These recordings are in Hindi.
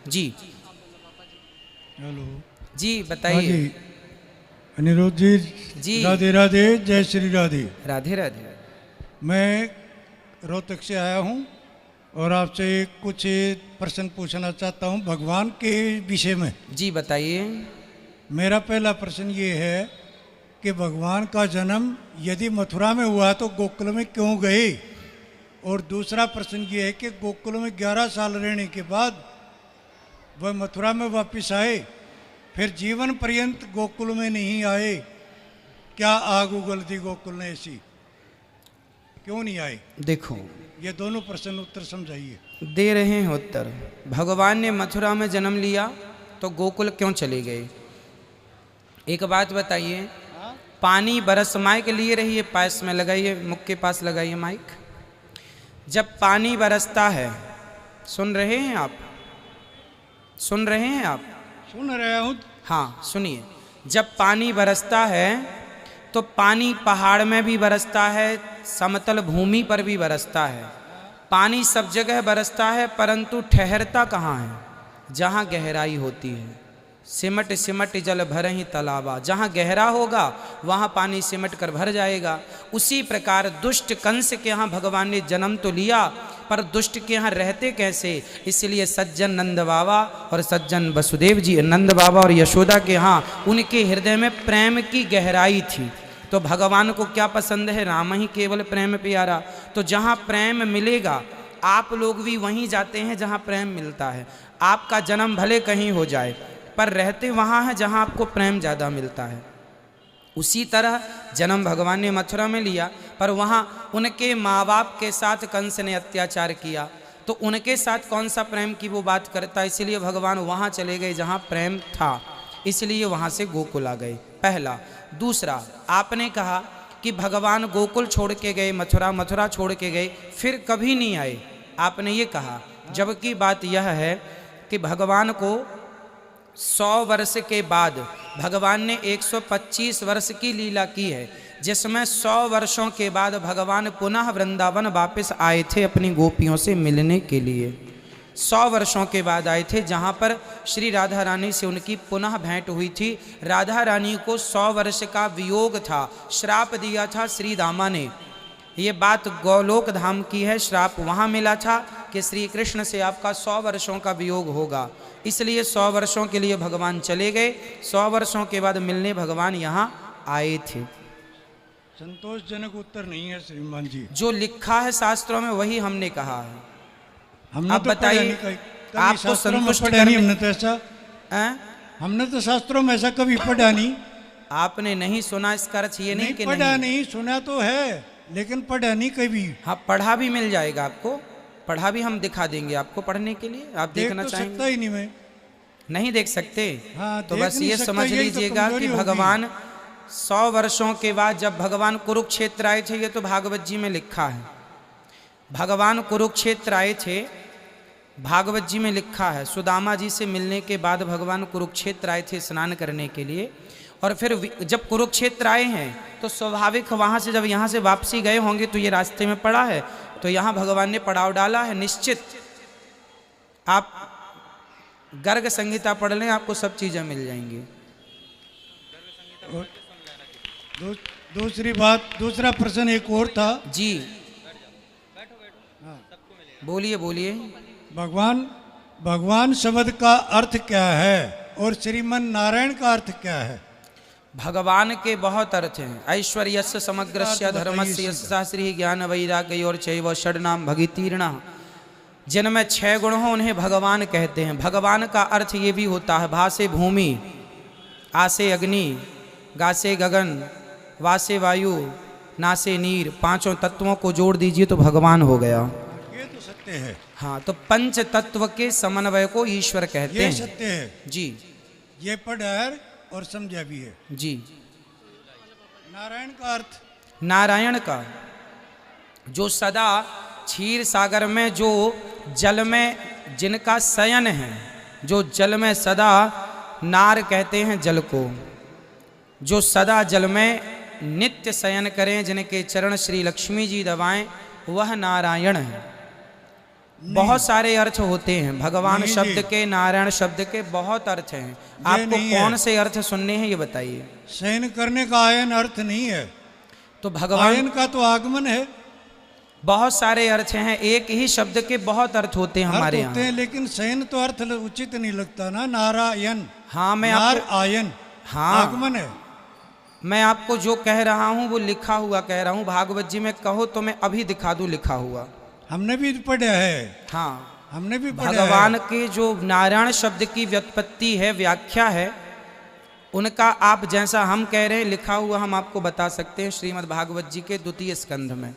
जी हेलो जी हाँ बताइए। जी, अनिरुद्ध जी जी राधे राधे, जय श्री राधे। राधे राधे। मैं रोहतक से आया हूँ और आपसे कुछ प्रश्न पूछना चाहता हूँ भगवान के विषय में। जी बताइए। मेरा पहला प्रश्न ये है कि भगवान का जन्म यदि मथुरा में हुआ तो गोकुल में क्यों गए? और दूसरा प्रश्न ये है कि गोकुल में 11 साल रहने के बाद वह मथुरा में वापस आए, फिर जीवन पर्यंत गोकुल में नहीं आए, क्या आग उगल दी गोकुल ने ऐसी? क्यों नहीं आए? देखो ये दोनों प्रश्न उत्तर समझाइए। दे रहे हैं उत्तर। भगवान ने मथुरा में जन्म लिया तो गोकुल क्यों चले गए? एक बात बताइए, पानी बरस माइक लिए रहिए, पास में लगाइए, मुख के पास लगाइए माइक। जब पानी बरसता है, सुन रहे हैं आप? सुन रहे हैं आप? सुन रहा हूँ। हाँ सुनिए। जब पानी बरसता है तो पानी पहाड़ में भी बरसता है, समतल भूमि पर भी बरसता है। पानी सब जगह बरसता है, परंतु ठहरता कहाँ है? जहाँ गहराई होती है। सिमट सिमट जल भर ही तालाबा, जहाँ गहरा होगा वहाँ पानी सिमट कर भर जाएगा। उसी प्रकार दुष्ट कंस के यहाँ भगवान ने जन्म तो लिया, पर दुष्ट के यहाँ रहते कैसे? इसलिए सज्जन नंद बाबा और सज्जन वसुदेव जी, नंद बाबा और यशोदा के यहाँ उनके हृदय में प्रेम की गहराई थी। तो भगवान को क्या पसंद है? राम ही केवल प्रेम प्यारा। तो जहाँ प्रेम मिलेगा, आप लोग भी वहीं जाते हैं जहाँ प्रेम मिलता है। आपका जन्म भले कहीं हो जाए, पर रहते वहाँ है जहाँ आपको प्रेम ज़्यादा मिलता है। उसी तरह जन्म भगवान ने मथुरा में लिया, पर वहाँ उनके माँ बाप के साथ कंस ने अत्याचार किया, तो उनके साथ कौन सा प्रेम की वो बात करता, इसलिए भगवान वहाँ चले गए जहाँ प्रेम था, इसलिए वहाँ से गोकुल आ गए। पहला। दूसरा, आपने कहा कि भगवान गोकुल छोड़ के गए, मथुरा छोड़ के गए, फिर कभी नहीं आए, आपने ये कहा। जबकि बात यह है कि भगवान को 100 वर्ष के बाद भगवान ने 125 वर्ष की लीला की है, जिसमें 100 वर्षों के बाद भगवान पुनः वृंदावन वापस आए थे अपनी गोपियों से मिलने के लिए। 100 वर्षों के बाद आए थे, जहाँ पर श्री राधा रानी से उनकी पुनः भेंट हुई थी। राधा रानी को 100 वर्ष का वियोग था, श्राप दिया था श्री दामा ने। ये बात गोलोक धाम की है, श्राप वहाँ मिला था कि श्री कृष्ण से आपका 100 वर्षों का वियोग होगा, इसलिए 100 वर्षों के लिए भगवान चले गए। 100 वर्षों के बाद मिलने भगवान यहाँ आए थे। संतोषजनक उत्तर नहीं है श्रीमान जी। जो लिखा है शास्त्रों में वही हमने कहा है। हमने आप तो बताइए, आपको संतुष्ट पढ़ा नहीं, करने- हमने तो ऐसा हमने तो शास्त्रों में ऐसा कभी पढ़ा नहीं। आपने नहीं सुना, इसका अर्थ ये नहीं कि पढ़ा नहीं। नहीं, सुना तो है लेकिन पढ़ा नहीं कभी। हाँ पढ़ा भी मिल जाएगा आपको, पढ़ा भी हम दिखा देंगे आपको पढ़ने के लिए। आप देख देखना तो चाहेंगे? सकता ही नहीं मैं। नहीं देख सकते? हाँ, तो देख बस नहीं ये सकता, समझ यही तो लीजिएगा कमजोरी कि होगी। भगवान 100 वर्षों के बाद जब भगवान कुरुक्षेत्र आए थे, ये तो भागवत जी में लिखा है। भगवान कुरुक्षेत्र आए थे, भागवत जी में लिखा है। सुदामा जी से मिलने के बाद भगवान कुरुक्षेत्र आए थे स्नान करने के लिए, और फिर जब कुरुक्षेत्र आए हैं तो स्वाभाविक वहाँ से जब यहाँ से वापसी गए होंगे तो ये रास्ते में पड़ा है, तो यहाँ भगवान ने पड़ाव डाला है। निश्चित आप गर्ग संहिता पढ़ लें, आपको सब चीज़ें मिल जाएंगी। दूसरी बात, दूसरा प्रश्न एक और था जी बोलिए बोलिए। भगवान शब्द का अर्थ क्या है और श्रीमन नारायण का अर्थ क्या है? भगवान के बहुत अर्थ हैं। ऐश्वर्यस्य समग्रस्य धर्मस्य यस्सा श्री ज्ञान वैराग्य और चैव षड्नाम भगितीर्णा, जिनमें 6 गुण हो उन्हें भगवान कहते हैं। भगवान का अर्थ ये भी होता है, भासे भूमि, आसे अग्नि, गासे गगन, वासे वायु, नासे नीर, 5 तत्वों को जोड़ दीजिए तो भगवान हो गया। ये तो सत्य है। हाँ, तो पंच तत्व के समन्वय को ईश्वर कहते ये हैं। सत्य है जी ये पढ़ा है और समझा भी है। जी। नारायण का अर्थ, नारायण का जो सदा क्षीर सागर में, जो जल में जिनका शयन है, जो जल में सदा, नार कहते हैं जल को, जो सदा जल में नित्य शयन करें, जिनके चरण श्री लक्ष्मी जी दबाएं, वह नारायण है। बहुत सारे अर्थ होते हैं भगवान नहीं शब्द जी। के, नारायण शब्द के बहुत अर्थ हैं। आपको नहीं है। कौन से अर्थ सुनने हैं ये बताइए। शयन करने का आयन अर्थ नहीं है, तो भगवान आयन का तो आगमन है। बहुत सारे अर्थ हैं, एक ही शब्द के बहुत अर्थ होते हैं हमारे अर्थ होते हैं, यहाँ। लेकिन शयन तो अर्थ उचित नहीं लगता ना। नारायण, हाँ मैं नार आपको आयन, हाँ आगमन है। मैं आपको जो कह रहा हूँ वो लिखा हुआ कह रहा हूँ। भागवत जी में कहो तो मैं अभी दिखा दूँ लिखा हुआ। हमने भी पढ़ा है, हाँ हमने भी पढ़ा भगवान है। के जो नारायण शब्द की व्युत्पत्ति है, व्याख्या है, उनका आप जैसा हम कह रहे हैं लिखा हुआ हम आपको बता सकते हैं श्रीमद् भागवत जी के 2 स्कंध में।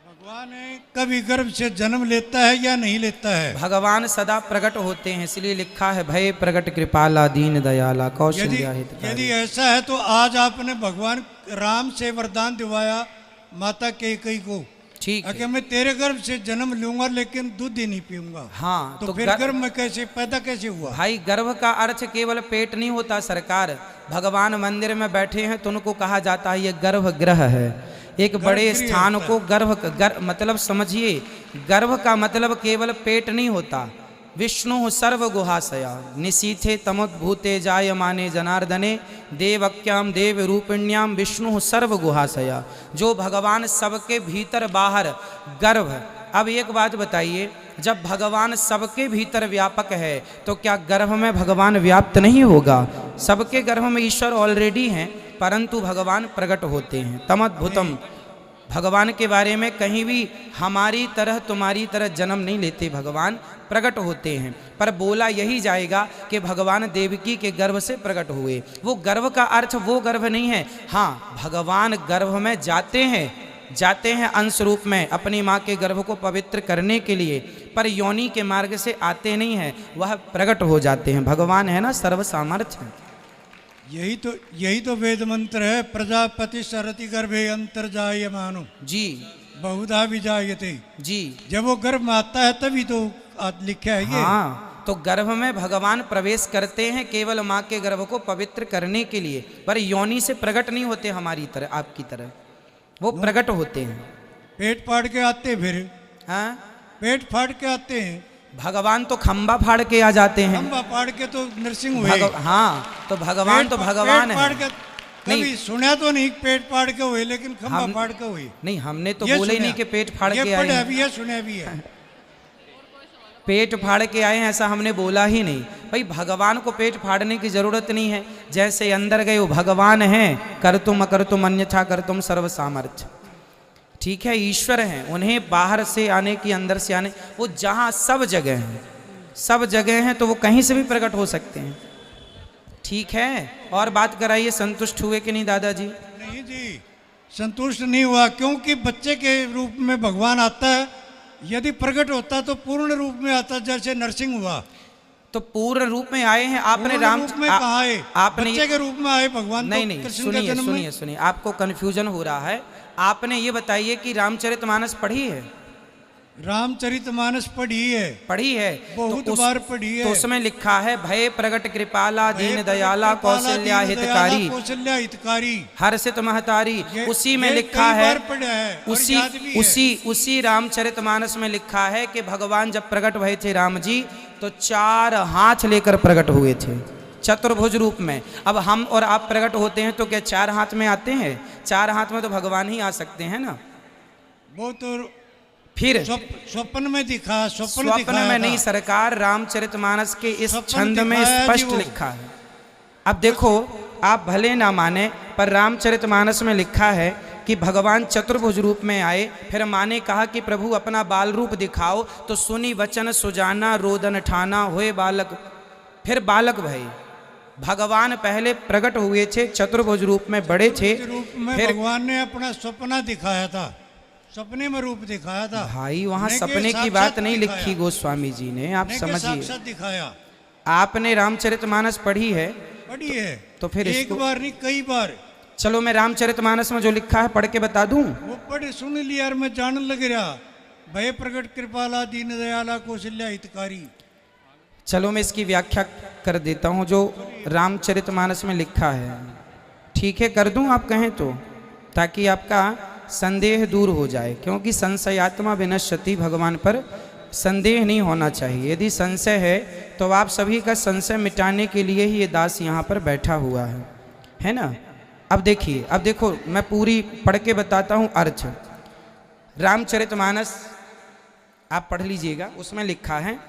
भगवान कभी गर्भ से जन्म लेता है या नहीं लेता है? भगवान सदा प्रकट होते हैं, इसलिए लिखा है भय प्रकट कृपाला दीन दयाला यदि कौशल्या हितकारी। यदि ऐसा है तो आज आपने भगवान राम से वरदान दिवाया माता कैकेयी को, ठीक है। कि मैं तेरे गर्भ से जन्म लूंगा लेकिन दूध ही नहीं पीऊंगा। हाँ तो फिर गर्भ में कैसे पैदा कैसे हुआ? भाई गर्भ का अर्थ केवल पेट नहीं होता सरकार। भगवान मंदिर में बैठे हैं तो उनको कहा जाता है ये गर्भ गृह है। एक बड़े गृह स्थान होता को मतलब समझिए, गर्भ का मतलब केवल पेट नहीं होता। विष्णु सर्व गुहाशया निशीथे तमोद्भूते जायमाने जनार्दने देवक्याम देव रूपिण्याम विष्णु सर्व गुहाशया। जो भगवान सबके भीतर बाहर गर्भ। अब एक बात बताइए, जब भगवान सबके भीतर व्यापक है तो क्या गर्भ में भगवान व्याप्त नहीं होगा? सबके गर्भ में ईश्वर ऑलरेडी हैं, परंतु भगवान प्रकट होते हैं। तमद्भुतम, भगवान के बारे में कहीं भी हमारी तरह तुम्हारी तरह जन्म नहीं लेते, भगवान प्रकट होते हैं। पर बोला यही जाएगा कि भगवान देवकी के गर्भ से प्रकट हुए। वो गर्भ का अर्थ वो गर्भ नहीं है। हाँ भगवान गर्भ में जाते हैं अंश रूप में अपनी माँ के गर्भ को पवित्र करने के लिए, पर योनि के मार्ग से आते नहीं हैं, वह प्रकट हो जाते हैं। भगवान है ना सर्व सामर्थ्य। यही तो वेद मंत्र है, प्रजापति सरति गर्भे अंतर्जायमानो जी बहुधा विजायते। जी जब वो गर्भ में आता है तभी तो लिखा है ये। हाँ, तो गर्भ में भगवान प्रवेश करते हैं केवल माँ के गर्भ को पवित्र करने के लिए, पर योनि से प्रकट नहीं होते हमारी तरह, आपकी तरह। वो प्रकट होते हैं। पेट फाड़ के आते, फिर हाँ पेट फाड़ के आते हैं। भगवान तो खंबा फाड़ के आ जाते हैं। खंबा फाड़ के तो नरसिंह हुए। हाँ तो भगवान तो भगवान पेट फाड़ है। के कभी सुना तो नहीं पेट फाड़ के हुए, लेकिन खंबा फाड़ के हुए। नहीं हमने तो ये बोले ही सुना। नहीं कि पेट फाड़ ये के आए पढ़ा हैं। भी है, सुना भी है। पेट फाड़ के आए हैं ऐसा हमने बोला ही नहीं। भाई भगवान को पेट फाड़ने की जरूरत नहीं है। जैसे अंदर गए वो भगवान हैं, कर तुम अकर तुम अन्यथा कर तुम सर्व सामर्थ्य। ठीक है, ईश्वर हैं, उन्हें बाहर से आने की अंदर से आने, वो जहाँ सब जगह हैं, सब जगह हैं, तो वो कहीं से भी प्रकट हो सकते हैं। ठीक है, और बात कराइए, संतुष्ट हुए कि नहीं दादाजी? नहीं जी, संतुष्ट नहीं हुआ, क्योंकि बच्चे के रूप में भगवान आता है। यदि प्रकट होता तो पूर्ण रूप में आता, जैसे नरसिंह हुआ। तो पूर्ण रूप में आए हैं आपने। पूर्ण राम रूप में कहाँ आए? आपने बच्चे के रूप में आए भगवान। नहीं तो नहीं, कृष्ण के सुनिए जन्म में। सुनिए सुनिए, आपको कंफ्यूजन हो रहा है। आपने ये बताइए कि रामचरितमानस पढ़ी है? रामचरितमानस पढ़ी है, पढ़ी है, बहुत बार पढ़ी है। तो उसमें लिखा है भय प्रगट कृपाला दीन दयाला कौशल्या हितकारी कौशल्या हितकारी हर्षित महतारी। उसी में ये लिखा कई है, बार पढ़ा है और याद भी है। उसी रामचरितमानस में लिखा है कि भगवान जब प्रकट हुए थे राम जी, तो 4 हाथ लेकर प्रकट हुए थे, चतुर्भुज रूप में। अब हम और आप प्रकट होते हैं तो क्या 4 हाथ में आते हैं? 4 हाथ में तो भगवान ही आ सकते हैं ना। वो तो फिर स्वप्न में दिखा, स्वप्न में नहीं सरकार, रामचरितमानस के इस छंद में स्पष्ट लिखा है। अब देखो, आप भले ना माने, पर रामचरितमानस में लिखा है कि भगवान चतुर्भुज रूप में आए। फिर माँ ने कहा कि प्रभु अपना बाल रूप दिखाओ, तो सुनी वचन सुजाना रोदन ठाना हुए बालक। फिर बालक भाई भगवान पहले प्रकट हुए थे चतुर्भुज रूप में, बड़े थे। रूप में फिर भगवान ने अपना सपना दिखाया था, सपने में रूप दिखाया था भाई, वहाँ नहीं कि सपने की साक्षात बात नहीं दिखाया। लिखी गोस्वामी जी ने, आप नहीं कि समझिए। साक्षात दिखाया। आपने रामचरितमानस पढ़ी है? पढ़ी है, तो फिर एक इसको- बार नहीं कई बार। चलो मैं रामचरितमानस में जो लिखा है पढ़ के बता दूं। वो पढ़े सुन लिया और मैं जान लग रहा, भय प्रकट कृपाला दीन दयाला कौशल्या हितकारी। चलो मैं इसकी व्याख्या कर देता हूं जो रामचरितमानस में लिखा है। ठीक है, कर दूं आप कहें तो, ताकि आपका संदेह दूर हो जाए, क्योंकि संशयात्मा विनश्यति, भगवान पर संदेह नहीं होना चाहिए। यदि संशय है तो आप सभी का संशय मिटाने के लिए ही ये दास यहाँ पर बैठा हुआ है ना। अब देखिए, अब देखो मैं पूरी पढ़ के बताता हूँ अर्थ। रामचरितमानस आप पढ़ लीजिएगा, उसमें लिखा है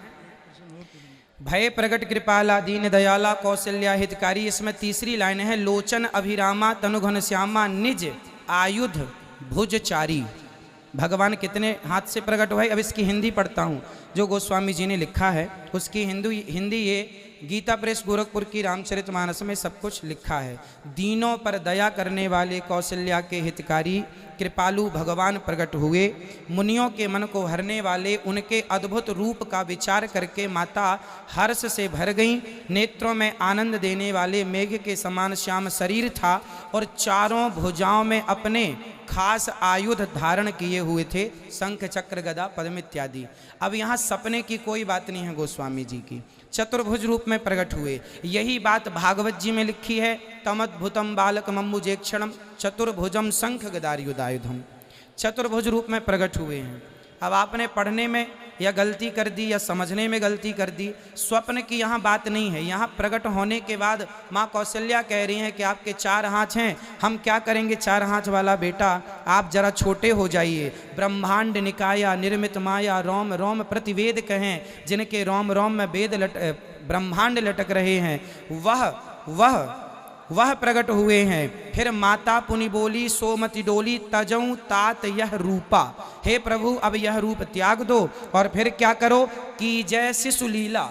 भय प्रगट कृपाला दीन दयाला कौशल्या हितकारी। इसमें तीसरी लाइन है लोचन अभिरामा तनुघन श्यामा निज आयुध भुजचारी। भगवान कितने हाथ से प्रकट हुए। अब इसकी हिंदी पढ़ता हूँ जो गोस्वामी जी ने लिखा है, उसकी हिंदी ये गीता प्रेस गोरखपुर की रामचरितमानस में सब कुछ लिखा है। दीनों पर दया करने वाले कौशल्या के हितकारी कृपालु भगवान प्रकट हुए। मुनियों के मन को हरने वाले उनके अद्भुत रूप का विचार करके माता हर्ष से भर गईं। नेत्रों में आनंद देने वाले मेघ के समान श्याम शरीर था और चारों भुजाओं में अपने खास आयुध धारण किए हुए थे, शंख चक्र गदा पद्म इत्यादि। अब यहाँ सपने की कोई बात नहीं है गोस्वामी जी की, चतुर्भुज रूप में प्रकट हुए। यही बात भागवत जी में लिखी है, तमद्भुतम बालक मम्बुजेक्षणम चतुर्भुजम शंख गदायुधायुधम। चतुर्भुज रूप में प्रकट हुए हैं। अब आपने पढ़ने में या गलती कर दी या समझने में गलती कर दी। स्वप्न की यहाँ बात नहीं है। यहाँ प्रकट होने के बाद माँ कौशल्या कह रही हैं कि आपके 4 हाथ हैं, हम क्या करेंगे 4 हाथ वाला बेटा, आप जरा छोटे हो जाइए। ब्रह्मांड निकाया निर्मित माया रोम रोम प्रतिवेद कहें, जिनके रोम रोम में वेद ब्रह्मांड लटक रहे हैं, वह प्रकट हुए हैं। फिर माता पुनि बोली सोमति डोली तजऊं तात यह रूपा। हे प्रभु अब यह रूप त्याग दो और फिर क्या करो कि जय शिशु लीला।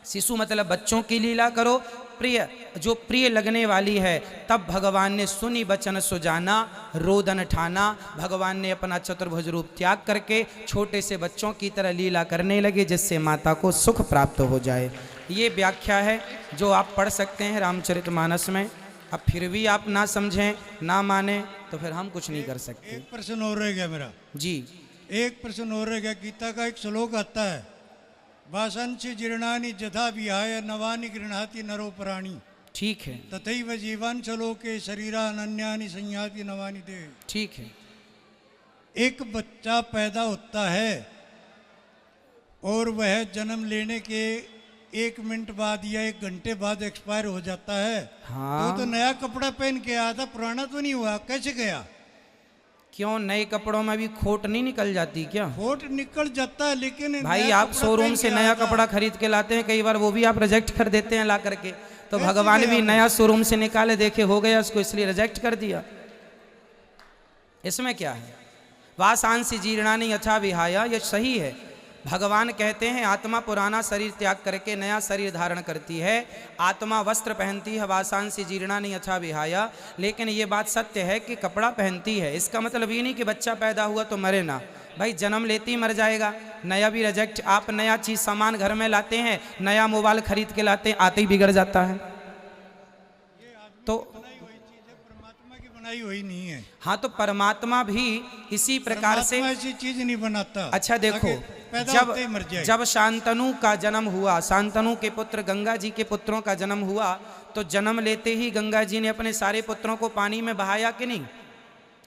शिशु मतलब बच्चों की लीला करो, प्रिय जो प्रिय लगने वाली है। तब भगवान ने सुनी बचन सुजाना रोदन ठाना। भगवान ने अपना चतुर्भुज रूप त्याग करके छोटे से बच्चों की तरह लीला करने लगे, जिससे माता को सुख प्राप्त हो जाए। ये व्याख्या है जो आप पढ़ सकते हैं रामचरितमानस में। अब फिर भी आप ना समझें ना माने तो फिर हम कुछ नहीं कर सकते। एक प्रश्न और रह गया मेरा जी, एक प्रश्न और रह गया। गीता का एक श्लोक आता है, वासंच जीर्णानि जथा विहाय नवानि गृह्णाति नरो प्राणी। ठीक है, तथैव जीवान चलोके शरीरा अनन्यानि संयाति नवानि दे। ठीक है। एक बच्चा पैदा होता है और वह जन्म लेने के 1 मिनट बाद या 1 घंटे बाद एक्सपायर हो जाता है। हाँ। तो नया कपड़ा पहन के आया था, पुराना तो नहीं हुआ, कैसे गया? क्यों, नए कपड़ों में भी खोट नहीं निकल जाती क्या? खोट निकल जाता है, लेकिन भाई आप शोरूम से नया कपड़ा खरीद के लाते हैं, कई बार वो भी आप रिजेक्ट कर देते हैं ला करके। तो भगवान भी नया शोरूम से निकाले, देखे हो गया उसको, इसलिए रिजेक्ट कर दिया। इसमें क्या है? वासांसी जीर्णानि यथा विहाया, ये सही है। भगवान कहते हैं आत्मा पुराना शरीर त्याग करके नया शरीर धारण करती है। आत्मा वस्त्र पहनती है, वासांसी जीर्णानि यथा विहाया। लेकिन ये बात सत्य है कि कपड़ा पहनती है। इसका मतलब ये नहीं कि बच्चा पैदा हुआ तो मरे ना, भाई जन्म लेते ही मर जाएगा। नया भी रिजेक्ट। आप नया चीज़ सामान घर में लाते हैं, नया मोबाइल खरीद के लाते हैं, आते ही बिगड़ जाता है। तो परमात्मा की बनाई हुई नहीं है। हाँ, तो परमात्मा भी इसी प्रकार से ऐसी चीज नहीं बनाता। अच्छा देखो, जब शांतनु का जन्म हुआ, शांतनु के पुत्र गंगा जी के पुत्रों का जन्म हुआ, तो जन्म लेते ही गंगा जी ने अपने सारे पुत्रों को पानी में बहाया कि नहीं?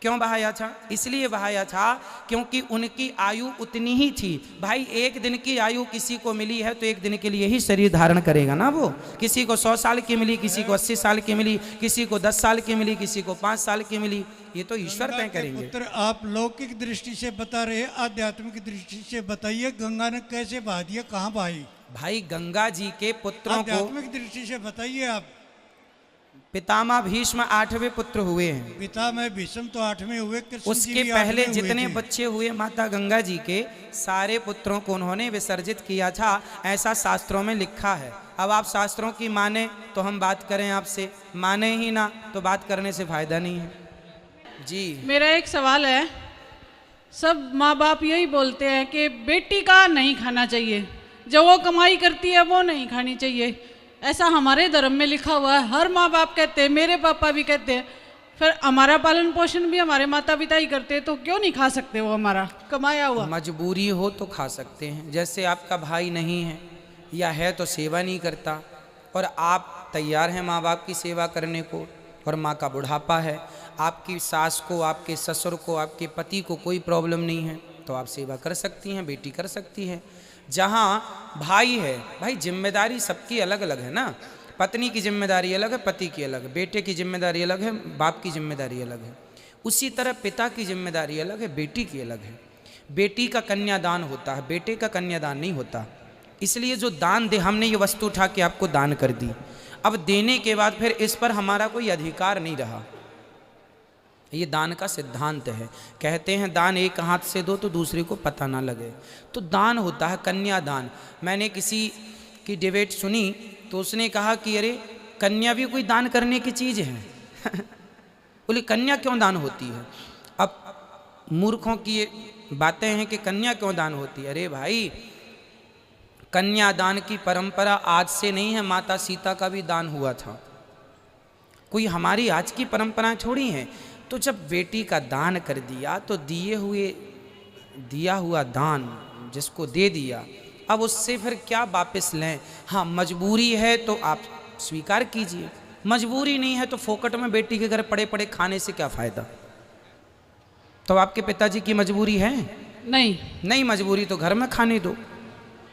क्यों बहाया था? इसलिए बहाया था क्योंकि उनकी आयु उतनी ही थी। भाई 1 दिन की आयु किसी को मिली है तो 1 दिन के लिए ही शरीर धारण करेगा ना वो। किसी को 100 साल की मिली, किसी को 80 साल की मिली, किसी को 10 साल की मिली, किसी को 5 साल की मिली। ये तो ईश्वर तय करेंगे। पुत्र आप लौकिक दृष्टि से बता रहे, आध्यात्मिक दृष्टि से बताइए, गंगा ने कैसे बहा दिया, कहाँ बहाई? भाई गंगा जी के पुत्रों को आध्यात्मिक दृष्टि से बताइए आप। पितामह भीष्म 8वें पुत्र हुए हैं। पितामह भीष्म तो 8वें हुए, उसके पहले जितने बच्चे हुए माता गंगा जी के, सारे पुत्रों को उन्होंने विसर्जित किया था, ऐसा शास्त्रों में लिखा है। अब आप शास्त्रों की माने तो हम बात करें आपसे, माने ही ना तो बात करने से फायदा नहीं है। जी, मेरा एक सवाल है। सब माँ बाप यही बोलते हैं कि बेटी का नहीं खाना चाहिए, जो वो कमाई करती है वो नहीं खानी चाहिए। ऐसा हमारे धर्म में लिखा हुआ है, हर माँ बाप कहते हैं, मेरे पापा भी कहते हैं। फिर हमारा पालन पोषण भी हमारे माता पिता ही करते हैं, तो क्यों नहीं खा सकते वो हमारा कमाया हुआ? मजबूरी हो तो खा सकते हैं। जैसे आपका भाई नहीं है या है तो सेवा नहीं करता, और आप तैयार हैं माँ बाप की सेवा करने को, और माँ का बुढ़ापा है, आपकी सास को, आपके ससुर को, आपके पति को कोई प्रॉब्लम नहीं है तो आप सेवा कर सकती हैं, बेटी कर सकती है। जहाँ भाई है, भाई जिम्मेदारी सबकी अलग अलग है ना, पत्नी की जिम्मेदारी अलग है, पति की अलग है, बेटे की जिम्मेदारी अलग है, बाप की जिम्मेदारी अलग है। उसी तरह पिता की जिम्मेदारी अलग है, बेटी की अलग है। बेटी का कन्यादान होता है, बेटे का कन्यादान नहीं होता। इसलिए जो दान दे, हमने ये वस्तु उठा के आपको दान कर दी, अब देने के बाद फिर इस पर हमारा कोई अधिकार नहीं रहा। ये दान का सिद्धांत है। कहते हैं दान एक हाथ से दो तो दूसरे को पता ना लगे, तो दान होता है कन्यादान। मैंने किसी की डिबेट सुनी तो उसने कहा कि अरे कन्या भी कोई दान करने की चीज़ है बोले कन्या क्यों दान होती है? अब मूर्खों की ये बातें हैं कि कन्या क्यों दान होती है। अरे भाई, कन्यादान की परंपरा आज से नहीं है, माता सीता का भी दान हुआ था, कोई हमारी आज की परंपराएं छोड़ी हैं। तो जब बेटी का दान कर दिया तो दिया हुआ दान जिसको दे दिया, अब उससे फिर क्या वापस लें? हाँ, मजबूरी है तो आप स्वीकार कीजिए, मजबूरी नहीं है तो फोकट में बेटी के घर पड़े पड़े खाने से क्या फ़ायदा? तो आपके पिताजी की मजबूरी है? नहीं मजबूरी तो घर में खाने दो,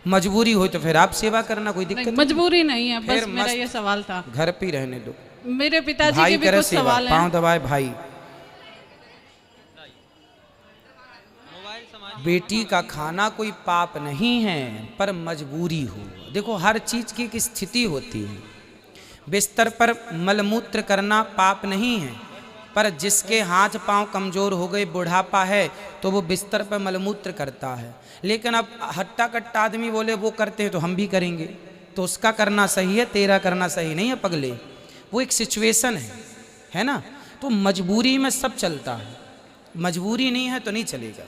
मजबूरी हो तो फिर आप सेवा करना, कोई दिक्कत नहीं। मजबूरी नहीं है, बस मेरा ये सवाल था। घर पे रहने दो। मेरे पिताजी भाई के भी करे कुछ सेवा, सवाल पाँव हैं। दबाए भाई। बेटी का खाना कोई पाप नहीं है, पर मजबूरी हो। देखो, हर चीज की एक स्थिति होती है। बिस्तर पर मलमूत्र करना पाप नहीं है, पर जिसके हाथ पांव कमजोर हो गए, बुढ़ापा है, तो वो बिस्तर पर मलमूत्र करता है। लेकिन अब हट्टा कट्टा आदमी बोले वो करते हैं तो हम भी करेंगे, तो उसका करना सही है, तेरा करना सही नहीं है पगले। वो एक सिचुएशन है ना। तो मजबूरी में सब चलता है, मजबूरी नहीं है तो नहीं चलेगा।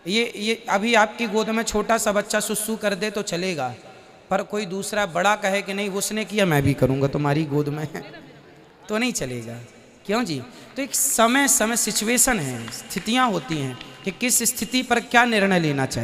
ये अभी आपकी गोद में छोटा सा बच्चा सुसु कर दे तो चलेगा, पर कोई दूसरा बड़ा कहे कि नहीं उसने किया मैं भी करूँगा तुम्हारी गोद में तो नहीं चलेगा। क्यों जी? तो एक समय सिचुएशन है, स्थितियाँ होती हैं कि किस स्थिति पर क्या निर्णय लेना चाहिए।